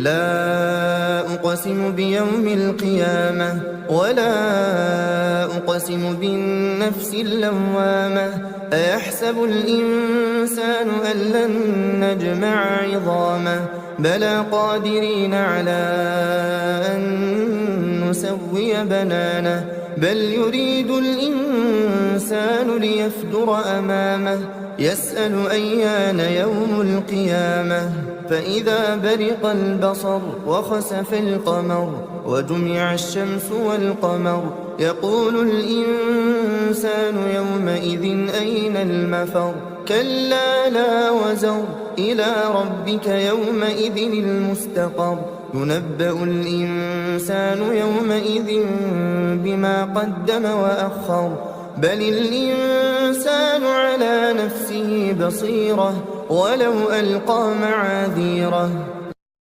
لا أقسم بيوم القيامة ولا أقسم بالنفس اللوامة أيحسب الإنسان أن لن نجمع عظامه بلى قادرين على أن نسوي بنانه بل يريد الإنسان ليفجر أمامه يسأل أيان يوم القيامة فإذا برق البصر وخسف القمر وجمع الشمس والقمر يقول الإنسان يومئذ أين المفر كلا لا وزر إلى ربك يومئذ المستقر ينبأ الإنسان يومئذ بما قدم وأخر بل الإنسان على نفسه بصيرة ولو ألقى معاذيره